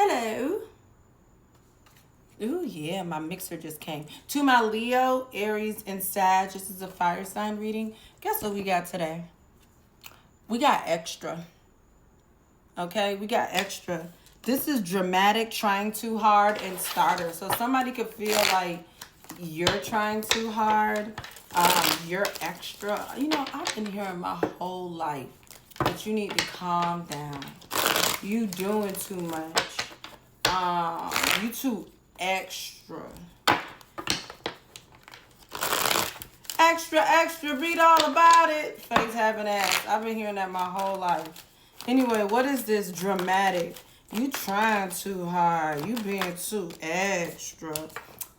Hello. Ooh, yeah, my mixer just came. To my Leo, Aries, and Sag, this is a fire sign reading. Guess what we got today? We got extra. Okay, we got extra. This is dramatic, trying too hard, and starter. So somebody could feel like you're trying too hard. You're extra. You know, I've been hearing my whole life that you need to calm down. You doing too much. You too extra. Extra, extra, read all about it. Face having ass. I've been hearing that my whole life. Anyway, what is this dramatic? You trying too hard. You being too extra.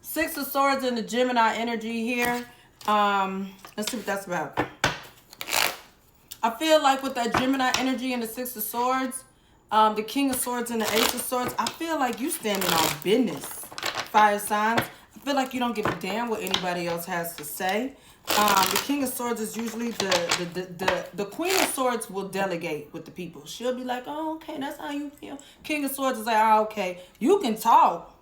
Six of Swords in the Gemini energy here. Let's see what that's about. I feel like with that Gemini energy and the Six of Swords, the King of Swords and the Ace of Swords, I feel like you standing on business, fire signs. I feel like you don't give a damn what anybody else has to say. The King of Swords is usually the Queen of Swords will delegate with the people. She'll be like, oh, okay, that's how you feel. King of Swords is like, oh, okay, you can talk.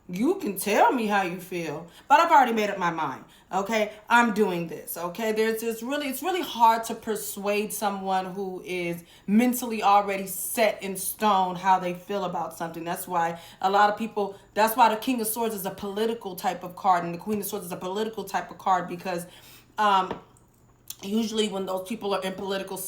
You can tell me how you feel, but I've already made up my mind. Okay, I'm doing this. Okay, it's really hard to persuade someone who is mentally already set in stone how they feel about something. That's why a lot of people. That's why the King of Swords is a political type of card, and the Queen of Swords is a political type of card because, usually when those people are in political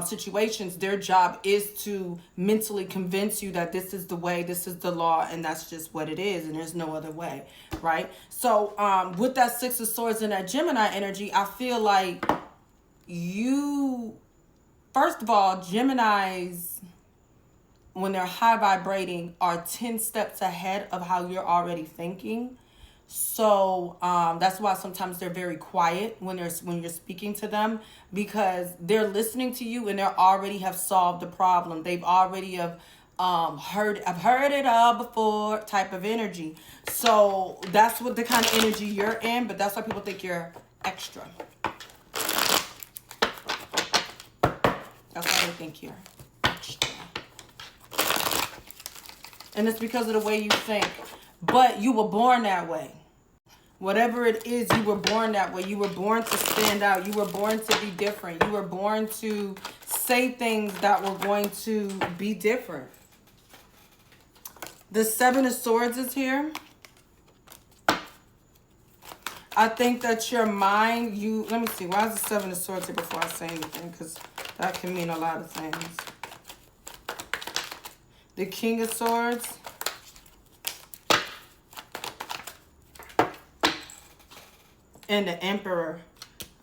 situations, their job is to mentally convince you that this is the way, this is the law, and that's just what it is, and there's no other way, right? So with that Six of Swords and that Gemini energy, I feel like you, first of all, Geminis, when they're high vibrating, are 10 steps ahead of how you're already thinking. So that's why sometimes they're very quiet when you're speaking to them, because they're listening to you and they already have solved the problem. They've already have I've heard it all before type of energy. So that's what the kind of energy you're in, but that's why people think you're extra. That's why they think you're extra. And it's because of the way you think. But you were born that way. Whatever it is, you were born that way. You were born to stand out. You were born to be different. You were born to say things that were going to be different. The Seven of Swords is here. I think that your mind, let me see. Why is the Seven of Swords here before I say anything? Because that can mean a lot of things. The King of Swords. And the Emperor.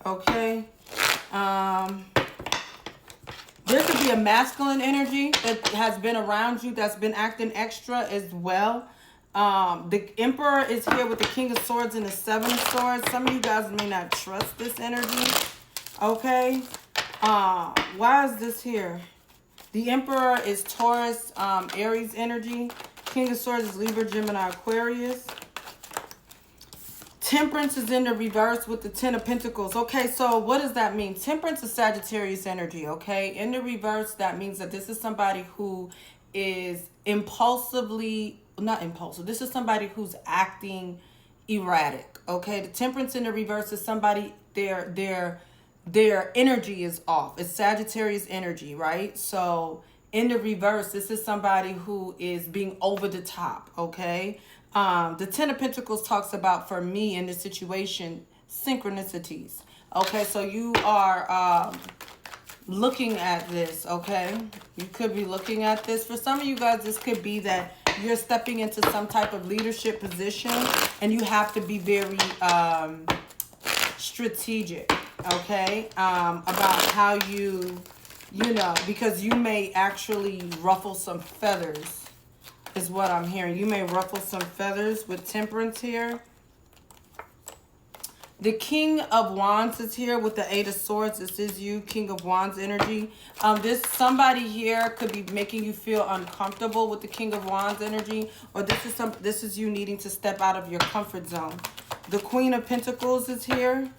Okay. There could be a masculine energy that has been around you that's been acting extra as well. The Emperor is here with the King of Swords and the Seven of Swords. Some of you guys may not trust this energy. Okay. Why is this here? The Emperor is Taurus, Aries energy. King of Swords is Libra, Gemini, Aquarius. Temperance is in the reverse with the Ten of Pentacles. Okay, so what does that mean? Temperance is Sagittarius energy, okay? In the reverse, that means that this is somebody who is not impulsive. This is somebody who's acting erratic, okay? The Temperance in the reverse is somebody, their energy is off. It's Sagittarius energy, right? So in the reverse, this is somebody who is being over the top, okay? The Ten of Pentacles talks about, for me in this situation, synchronicities. Okay, so you are looking at this, okay? You could be looking at this. For some of you guys, this could be that you're stepping into some type of leadership position and you have to be very strategic, okay? About how you know, because you may actually ruffle some feathers. Is what I'm hearing. You may ruffle some feathers with Temperance here. The King of Wands is here with the Eight of Swords. This is you, King of Wands energy. Somebody here could be making you feel uncomfortable with the King of Wands energy, or this is you needing to step out of your comfort zone. The Queen of Pentacles is here.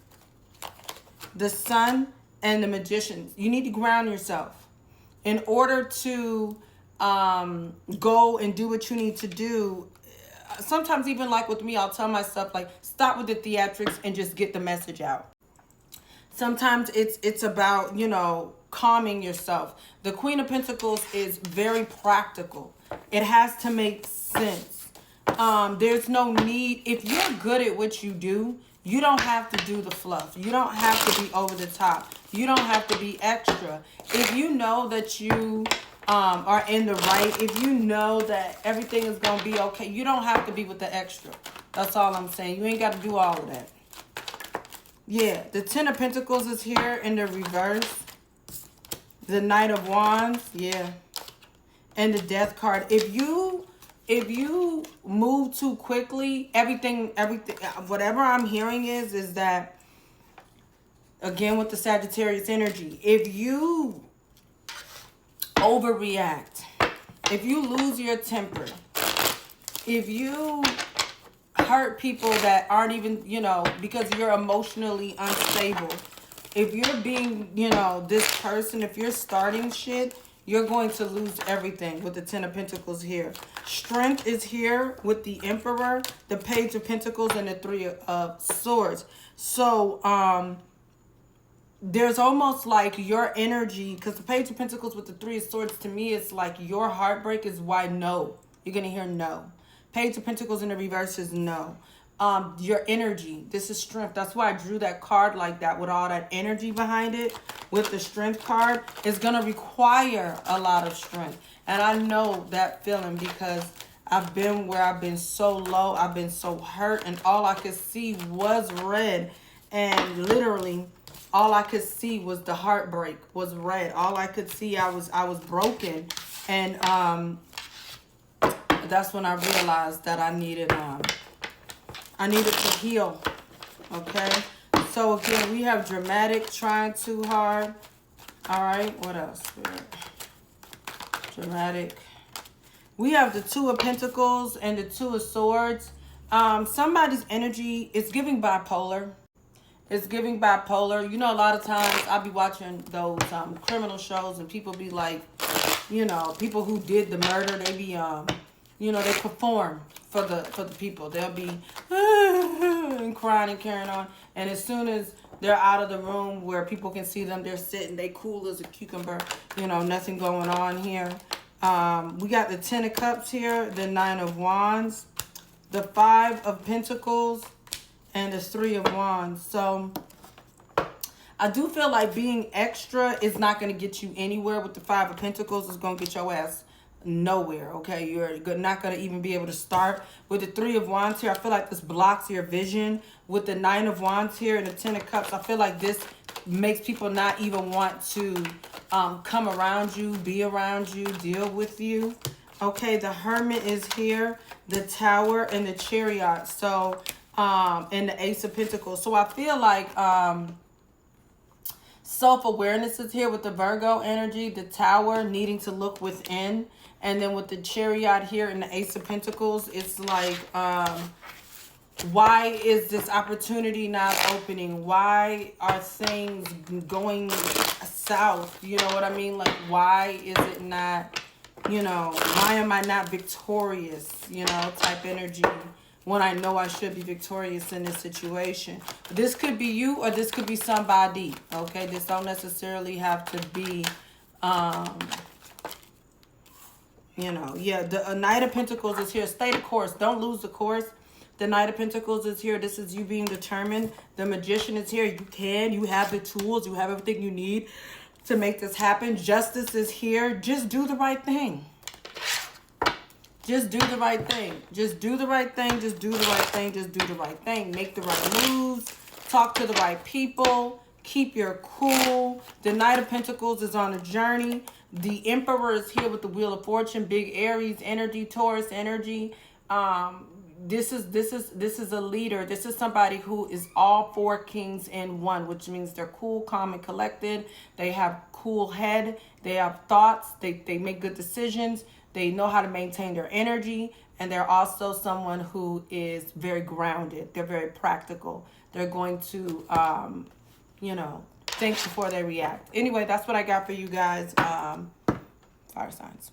The Sun and the Magician. You need to ground yourself in order to go and do what you need to do. Sometimes even like with me, I'll tell myself like, stop with the theatrics and just get the message out. Sometimes it's about, you know, calming yourself. The Queen of Pentacles is very practical. It has to make sense. There's no need. If you're good at what you do, you don't have to do the fluff. You don't have to be over the top. You don't have to be extra. If you know that you are in the right, if you know that everything is going to be okay, you don't have to be with the extra. That's all I'm saying. You ain't got to do all of that. Yeah, the Ten of Pentacles is here in the reverse. The Knight of Wands, yeah. And the Death card. If you move too quickly, everything, whatever I'm hearing is that, again with the Sagittarius energy, if you overreact, if you lose your temper, if you hurt people that aren't even, you know, because you're emotionally unstable, if you're being, you know, this person, if you're starting shit, you're going to lose everything with the Ten of Pentacles here. Strength is here with the Emperor, the Page of Pentacles, and the Three of Swords. So, there's almost like your energy, because the Page of Pentacles with the Three of Swords, to me, it's like your heartbreak is why no. You're going to hear no. Page of Pentacles in the reverse is no. Your energy, this is strength. That's why I drew that card like that with all that energy behind it. With the strength card, it's going to require a lot of strength. And I know that feeling because I've been where I've been so low. I've been so hurt. And all I could see was red. And literally, all I could see was the heartbreak was red. All I could see, I was broken. And that's when I realized that I needed to heal. Okay. So again, we have dramatic, trying too hard. All right. What else? Dramatic. We have the Two of Pentacles and the Two of Swords. Somebody's energy is giving bipolar. It's giving bipolar. You know, a lot of times I'll be watching those criminal shows and people be like, you know, people who did the murder, they be you know, they perform for the people. They'll be and crying and carrying on. And as soon as they're out of the room where people can see them, they're sitting, they cool as a cucumber. You know, nothing going on here. We got the Ten of Cups here, the Nine of Wands, the Five of Pentacles, and the Three of Wands. So I do feel like being extra is not going to get you anywhere with the Five of Pentacles. It's going to get your ass nowhere. Okay, you're not going to even be able to start. With the Three of Wands here, I feel like this blocks your vision. With the Nine of Wands here and the Ten of Cups, I feel like this makes people not even want to come around you, be around you, deal with you. Okay, the Hermit is here, the Tower, and the Chariot. So and the Ace of Pentacles. So I feel like self-awareness is here with the Virgo energy, the Tower, needing to look within. And then with the Chariot here and the Ace of Pentacles, it's like, why is this opportunity not opening? Why are things going south? You know what I mean? Like, why is it not, you know, why am I not victorious, you know, type energy, when I know I should be victorious in this situation. This could be you or this could be somebody, okay? This don't necessarily have to be, you know, yeah, the Knight of Pentacles is here. Stay the course. Don't lose the course. The Knight of Pentacles is here. This is you being determined. The Magician is here. You have the tools. You have everything you need to make this happen. Justice is here. Just do the right thing. Just do the right thing. Just do the right thing. Just do the right thing. Just do the right thing. Make the right moves. Talk to the right people. Keep your cool. The Knight of Pentacles is on a journey. The Emperor is here with the Wheel of Fortune. Big Aries energy, Taurus energy. This is a leader. This is somebody who is all four kings in one, which means they're cool, calm, and collected. They have cool head. They have thoughts. They make good decisions. They know how to maintain their energy. And they're also someone who is very grounded. They're very practical. They're going to, you know, think before they react. Anyway, that's what I got for you guys, fire signs.